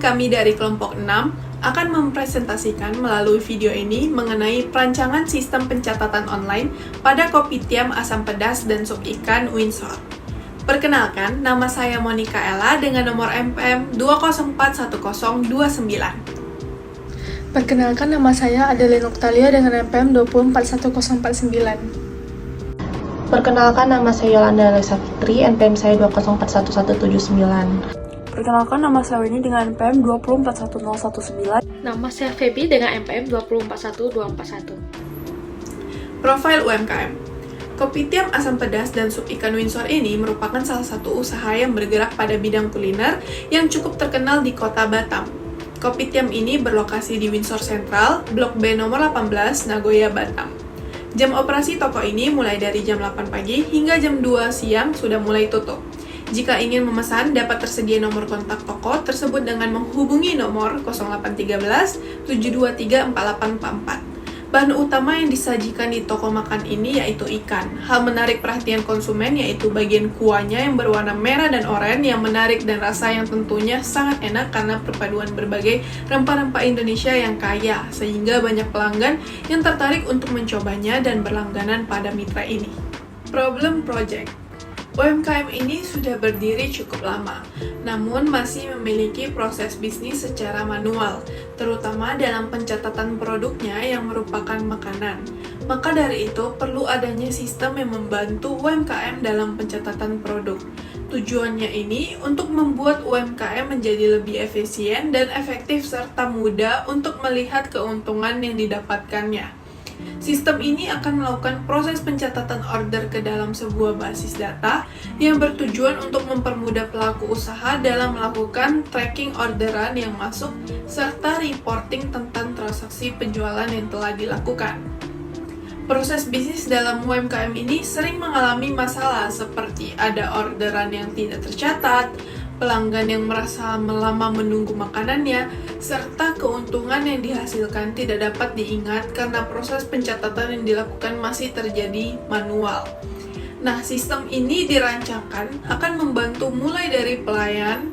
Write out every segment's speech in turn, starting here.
kami dari kelompok 6 akan mempresentasikan melalui video ini mengenai perancangan sistem pencatatan online pada Kopitiam Asam Pedas dan Sup Ikan Windsor. Perkenalkan, nama saya Monica Ella dengan nomor MPM 2041029. Perkenalkan, nama saya Adeline Octalia dengan MPM 2041049. Perkenalkan, nama saya Yolanda Alessa Fitri, NPM saya 2041179. Perkenalkan, nama saya Weni dengan NPM 2041019. Nama saya Feby dengan NPM 2041241. Profil UMKM. Kopitiam Asam Pedas dan Sup Ikan Windsor ini merupakan salah satu usaha yang bergerak pada bidang kuliner yang cukup terkenal di kota Batam. Kopitiam ini berlokasi di Windsor Central, Blok B nomor 18, Nagoya, Batam. Jam operasi toko ini mulai dari jam 8 pagi hingga jam 2 siang sudah mulai tutup. Jika ingin memesan, dapat tersedia nomor kontak toko tersebut dengan menghubungi nomor 0813 723 4844. Bahan utama yang disajikan di toko makan ini yaitu ikan. Hal menarik perhatian konsumen yaitu bagian kuahnya yang berwarna merah dan oranye yang menarik dan rasa yang tentunya sangat enak karena perpaduan berbagai rempah-rempah Indonesia yang kaya, sehingga banyak pelanggan yang tertarik untuk mencobanya dan berlangganan pada mitra ini. Problem Project. UMKM ini sudah berdiri cukup lama, namun masih memiliki proses bisnis secara manual, terutama dalam pencatatan produknya yang merupakan makanan. Maka dari itu, perlu adanya sistem yang membantu UMKM dalam pencatatan produk. Tujuannya ini untuk membuat UMKM menjadi lebih efisien dan efektif serta mudah untuk melihat keuntungan yang didapatkannya. Sistem ini akan melakukan proses pencatatan order ke dalam sebuah basis data yang bertujuan untuk mempermudah pelaku usaha dalam melakukan tracking orderan yang masuk serta reporting tentang transaksi penjualan yang telah dilakukan. Proses bisnis dalam UMKM ini sering mengalami masalah seperti ada orderan yang tidak tercatat, pelanggan yang merasa lama menunggu makanannya, serta keuntungan yang dihasilkan tidak dapat diingat karena proses pencatatan yang dilakukan masih terjadi manual. Nah, sistem ini dirancangkan akan membantu mulai dari pelayan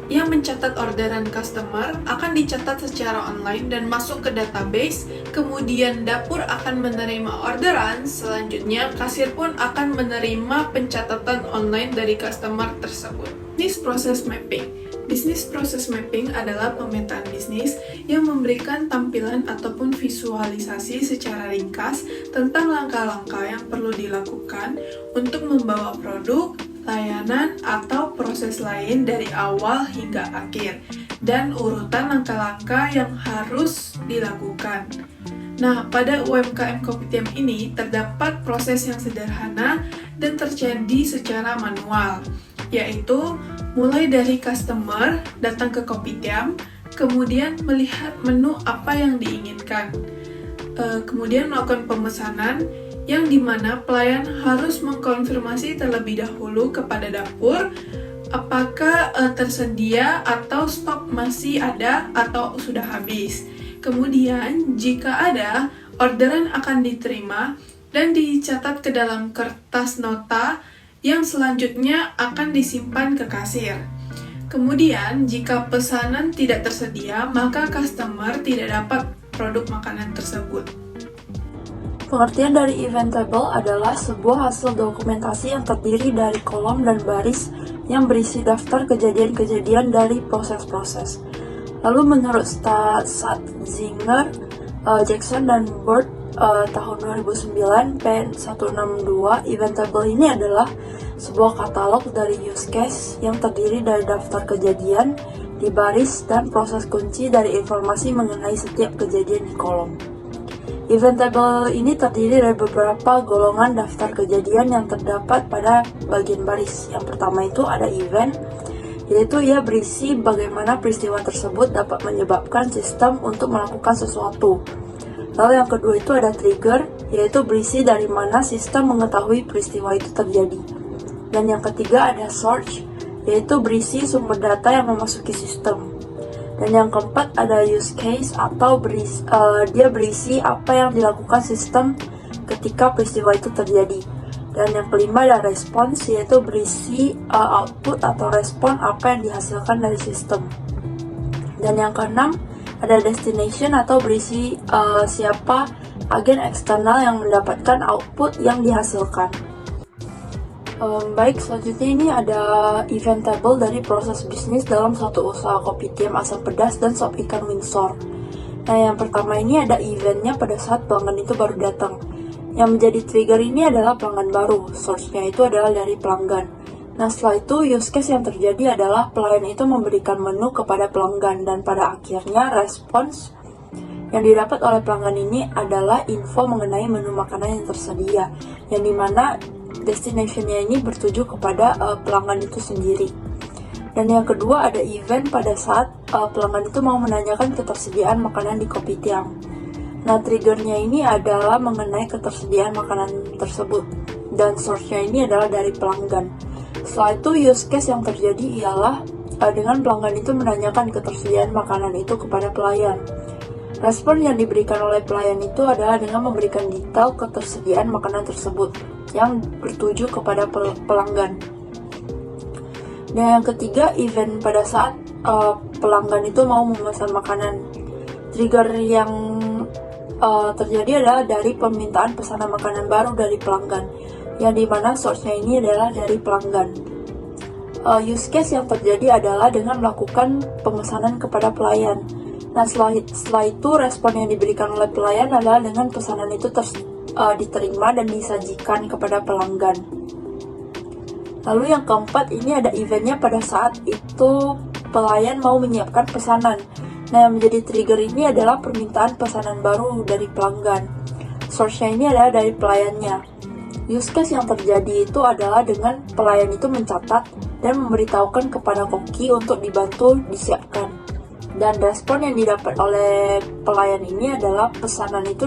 yang mencatat orderan customer akan dicatat secara online dan masuk ke database, kemudian dapur akan menerima orderan, selanjutnya kasir pun akan menerima pencatatan online dari customer tersebut. Business Process Mapping. Business Process Mapping adalah pemetaan bisnis yang memberikan tampilan ataupun visualisasi secara ringkas tentang langkah-langkah yang perlu dilakukan untuk membawa produk, layanan, atau proses lain dari awal hingga akhir, dan urutan langkah-langkah yang harus dilakukan. Nah, pada UMKM Kopitiam ini terdapat proses yang sederhana dan terjadi secara manual, yaitu mulai dari customer datang ke Kopitiam, kemudian melihat menu apa yang diinginkan, kemudian melakukan pemesanan, yang dimana pelayan harus mengkonfirmasi terlebih dahulu kepada dapur apakah tersedia atau stok masih ada atau sudah habis. Kemudian jika ada, orderan akan diterima dan dicatat ke dalam kertas nota yang selanjutnya akan disimpan ke kasir. Kemudian jika pesanan tidak tersedia, maka customer tidak dapat produk makanan tersebut. Pengertian dari event table adalah sebuah hasil dokumentasi yang terdiri dari kolom dan baris yang berisi daftar kejadian-kejadian dari proses-proses. Lalu menurut Zinger, Jackson, dan Bird tahun 2009 P162, event table ini adalah sebuah katalog dari use case yang terdiri dari daftar kejadian di baris dan proses kunci dari informasi mengenai setiap kejadian di kolom. Event table ini terdiri dari beberapa golongan daftar kejadian yang terdapat pada bagian baris. Yang pertama itu ada event, yaitu ia berisi bagaimana peristiwa tersebut dapat menyebabkan sistem untuk melakukan sesuatu. Lalu yang kedua itu ada trigger, yaitu berisi dari mana sistem mengetahui peristiwa itu terjadi. Dan yang ketiga ada source, yaitu berisi sumber data yang memasuki sistem. Dan yang keempat ada use case atau dia berisi apa yang dilakukan sistem ketika peristiwa itu terjadi. Dan yang kelima ada response, yaitu berisi output atau respon apa yang dihasilkan dari sistem. Dan yang keenam, ada destination atau berisi siapa agen eksternal yang mendapatkan output yang dihasilkan. Baik, selanjutnya ini ada event table dari proses bisnis dalam suatu usaha kopitiam asam pedas dan sop ikan Windsor. Nah, yang pertama ini ada eventnya pada saat pelanggan itu baru datang. Yang menjadi trigger ini adalah pelanggan baru, source-nya itu adalah dari pelanggan. Nah, setelah itu use case yang terjadi adalah pelayan itu memberikan menu kepada pelanggan dan pada akhirnya respons yang didapat oleh pelanggan ini adalah info mengenai menu makanan yang tersedia, yang dimana destination-nya ini bertuju kepada pelanggan itu sendiri. Dan yang kedua ada event pada saat pelanggan itu mau menanyakan ketersediaan makanan di kopitiam. Nah, triggernya ini adalah mengenai ketersediaan makanan tersebut dan source-nya ini adalah dari pelanggan. Setelah itu use case yang terjadi ialah dengan pelanggan itu menanyakan ketersediaan makanan itu kepada pelayan. Respon yang diberikan oleh pelayan itu adalah dengan memberikan detail ketersediaan makanan tersebut yang bertuju kepada pelanggan. Dan yang ketiga, event pada saat pelanggan itu mau memesan makanan. Trigger yang terjadi adalah dari permintaan pesanan makanan baru dari pelanggan, yang dimana source-nya ini adalah dari pelanggan. Use case yang terjadi adalah dengan melakukan pemesanan kepada pelayan. Nah, setelah itu respon yang diberikan oleh pelayan adalah dengan pesanan itu diterima dan disajikan kepada pelanggan. Lalu yang keempat ini ada eventnya pada saat itu pelayan mau menyiapkan pesanan. Nah, yang menjadi trigger ini adalah permintaan pesanan baru dari pelanggan. Source-nya ini adalah dari pelayannya. Use case yang terjadi itu adalah dengan pelayan itu mencatat dan memberitahukan kepada koki untuk dibantu disiapkan. Dan respon yang didapat oleh pelayan ini adalah pesanan itu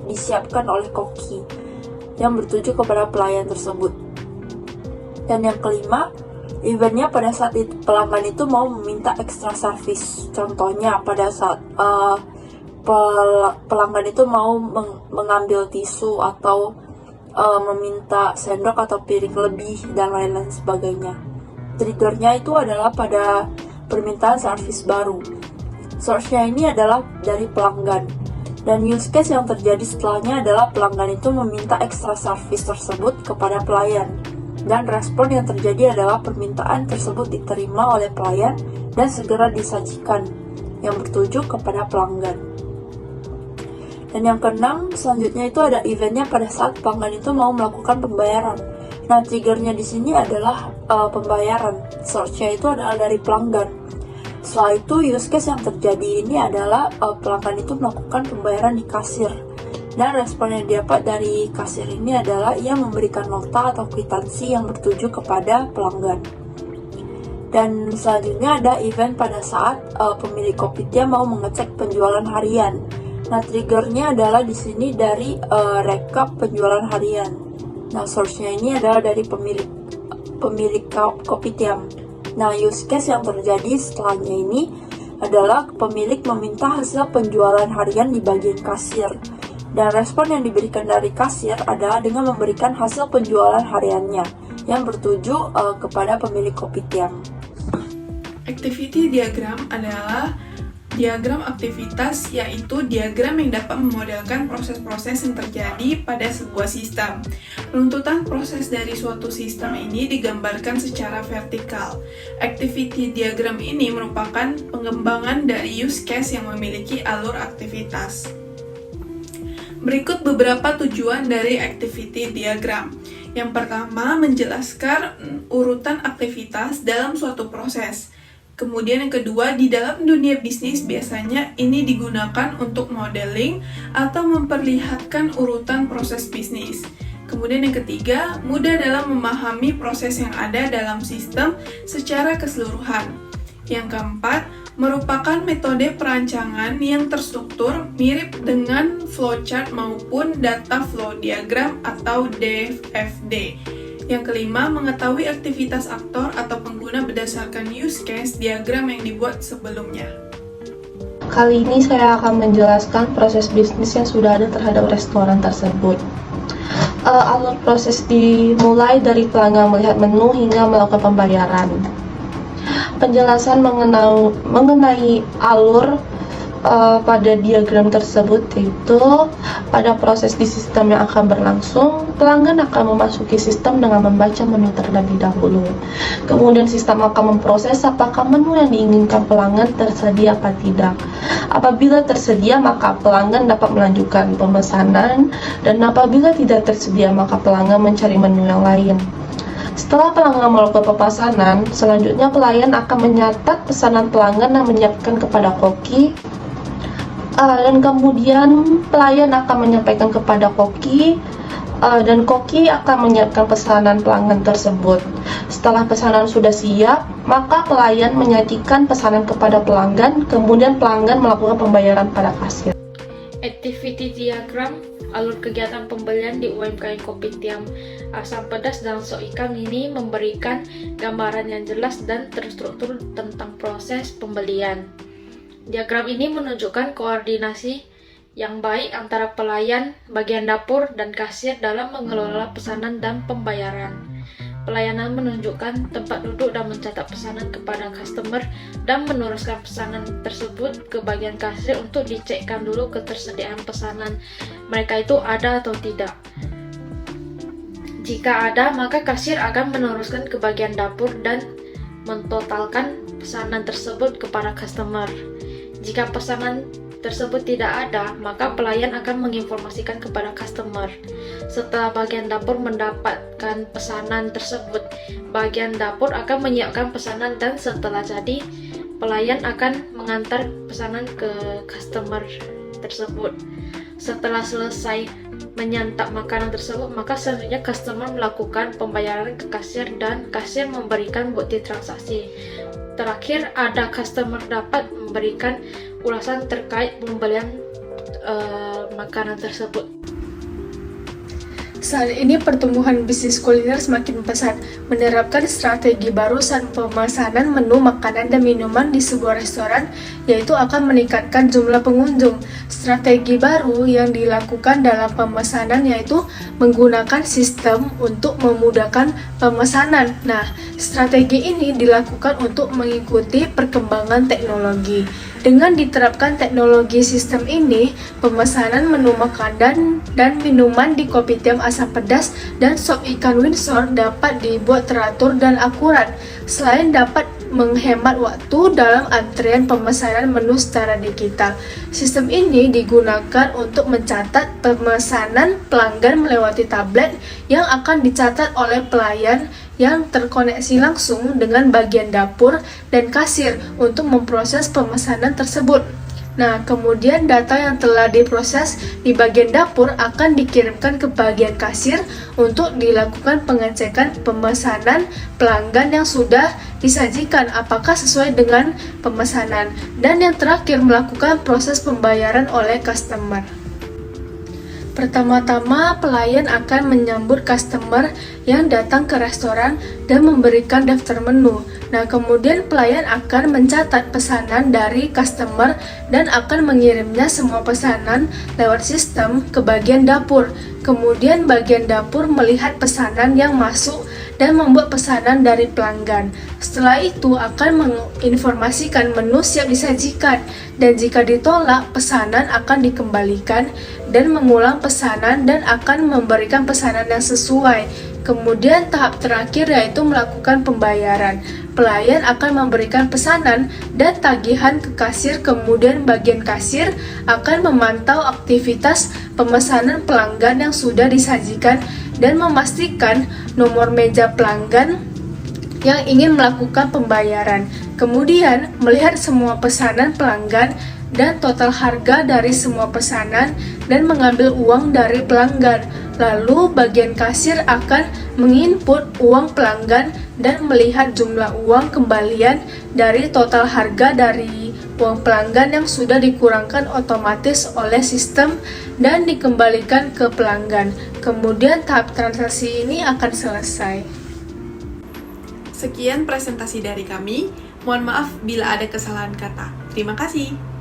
disiapkan oleh koki yang bertuju kepada pelayan tersebut. Dan yang kelima, eventnya pada saat itu pelanggan itu mau meminta extra service. Contohnya pada saat pelanggan itu mau mengambil tisu atau meminta sendok atau piring lebih dan lain-lain sebagainya. Triggernya itu adalah pada permintaan service baru. Source-nya ini adalah dari pelanggan. Dan use case yang terjadi setelahnya adalah pelanggan itu meminta extra service tersebut kepada pelayan. Dan respon yang terjadi adalah permintaan tersebut diterima oleh pelayan dan segera disajikan, yang bertuju kepada pelanggan. Dan yang keenam, selanjutnya itu ada eventnya pada saat pelanggan itu mau melakukan pembayaran. Nah, triggernya di sini adalah pembayaran. Source-nya itu adalah dari pelanggan. Setelah itu, use case yang terjadi ini adalah pelanggan itu melakukan pembayaran di kasir. Dan respon yang didapat dari kasir ini adalah ia memberikan nota atau kwitansi yang bertuju kepada pelanggan. Dan selanjutnya ada event pada saat pemilik kopitiam mau mengecek penjualan harian. Nah, triggernya adalah di sini dari rekap penjualan harian. Nah, source-nya ini adalah dari pemilik kopitiam. Nah, use case yang terjadi setelahnya ini adalah pemilik meminta hasil penjualan harian di bagian kasir. Dan respon yang diberikan dari kasir adalah dengan memberikan hasil penjualan hariannya yang bertuju kepada pemilik kopitiam. Activity diagram adalah diagram aktivitas, yaitu diagram yang dapat memodelkan proses-proses yang terjadi pada sebuah sistem. Runtutan proses dari suatu sistem ini digambarkan secara vertikal. Activity diagram ini merupakan pengembangan dari use case yang memiliki alur aktivitas. Berikut beberapa tujuan dari activity diagram. Yang pertama, menjelaskan urutan aktivitas dalam suatu proses. Kemudian yang kedua, di dalam dunia bisnis biasanya ini digunakan untuk modeling atau memperlihatkan urutan proses bisnis. Kemudian yang ketiga, mudah dalam memahami proses yang ada dalam sistem secara keseluruhan. Yang keempat, merupakan metode perancangan yang terstruktur mirip dengan flowchart maupun data flow diagram atau DFD. Yang kelima, mengetahui aktivitas aktor atau pengguna berdasarkan use case diagram yang dibuat sebelumnya. Kali ini saya akan menjelaskan proses bisnis yang sudah ada terhadap restoran tersebut. Alur proses dimulai dari pelanggan melihat menu hingga melakukan pembayaran. penjelasan mengenai alur pada diagram tersebut, yaitu pada proses di sistem yang akan berlangsung, pelanggan akan memasuki sistem dengan membaca menu terlebih dahulu. Kemudian sistem akan memproses apakah menu yang diinginkan pelanggan tersedia apa tidak. Apabila tersedia, maka pelanggan dapat melanjutkan pemesanan, dan apabila tidak tersedia, maka pelanggan mencari menu yang lain. Setelah pelanggan melakukan pemesanan, selanjutnya pelayan akan mencatat pesanan pelanggan dan menyiapkan kepada koki. Dan kemudian pelayan akan menyampaikan kepada koki, dan koki akan menyiapkan pesanan pelanggan tersebut. Setelah pesanan sudah siap, maka pelayan menyajikan pesanan kepada pelanggan, kemudian pelanggan melakukan pembayaran pada kasir. Activity diagram alur kegiatan pembelian di UMKM Kopitiam Asam Pedas dan Sop Ikan ini memberikan gambaran yang jelas dan terstruktur tentang proses pembelian. Diagram ini menunjukkan koordinasi yang baik antara pelayan, bagian dapur, dan kasir dalam mengelola pesanan dan pembayaran. Pelayanan menunjukkan tempat duduk dan mencatat pesanan kepada customer dan meneruskan pesanan tersebut ke bagian kasir untuk dicekkan dulu ketersediaan pesanan mereka itu ada atau tidak. Jika ada, maka kasir akan meneruskan ke bagian dapur dan mentotalkan pesanan tersebut kepada customer. Jika pesanan tersebut tidak ada, maka pelayan akan menginformasikan kepada customer. Setelah bagian dapur mendapatkan pesanan tersebut, bagian dapur akan menyiapkan pesanan, dan setelah jadi, pelayan akan mengantar pesanan ke customer tersebut. Setelah selesai menyantap makanan tersebut, maka selanjutnya customer melakukan pembayaran ke kasir dan kasir memberikan bukti transaksi. Terakhir, ada customer dapat memberikan ulasan terkait pembelian makanan tersebut. Saat ini pertumbuhan bisnis kuliner semakin pesat, menerapkan strategi baru saat pemesanan menu makanan dan minuman di sebuah restoran, yaitu akan meningkatkan jumlah pengunjung. Strategi baru yang dilakukan dalam pemesanan yaitu menggunakan sistem untuk memudahkan pemesanan. Nah, strategi ini dilakukan untuk mengikuti perkembangan teknologi. Dengan diterapkan teknologi sistem ini, pemesanan menu makanan dan minuman di Kopitiam Asam Pedas dan Sop Ikan Windsor dapat dibuat teratur dan akurat. Selain dapat menghemat waktu dalam antrian pemesanan menu secara digital, sistem ini digunakan untuk mencatat pemesanan pelanggan melewati tablet yang akan dicatat oleh pelayan yang terkoneksi langsung dengan bagian dapur dan kasir untuk memproses pemesanan tersebut. Nah, kemudian data yang telah diproses di bagian dapur akan dikirimkan ke bagian kasir untuk dilakukan pengecekan pemesanan pelanggan yang sudah disajikan apakah sesuai dengan pemesanan, dan yang terakhir melakukan proses pembayaran oleh customer. Pertama-tama, pelayan akan menyambut customer yang datang ke restoran dan memberikan daftar menu. Nah, kemudian pelayan akan mencatat pesanan dari customer dan akan mengirimnya semua pesanan lewat sistem ke bagian dapur. Kemudian bagian dapur melihat pesanan yang masuk dan membuat pesanan dari pelanggan. Setelah itu akan menginformasikan menu siap disajikan, dan jika ditolak, pesanan akan dikembalikan dan mengulang pesanan dan akan memberikan pesanan yang sesuai. Kemudian tahap terakhir yaitu melakukan pembayaran. Pelayan akan memberikan pesanan dan tagihan ke kasir, kemudian bagian kasir akan memantau aktivitas pemesanan pelanggan yang sudah disajikan dan memastikan nomor meja pelanggan yang ingin melakukan pembayaran. Kemudian melihat semua pesanan pelanggan dan total harga dari semua pesanan dan mengambil uang dari pelanggan. Lalu bagian kasir akan menginput uang pelanggan dan melihat jumlah uang kembalian dari total harga dari uang pelanggan yang sudah dikurangkan otomatis oleh sistem dan dikembalikan ke pelanggan. Kemudian tahap transaksi ini akan selesai. Sekian presentasi dari kami. Mohon maaf bila ada kesalahan kata. Terima kasih.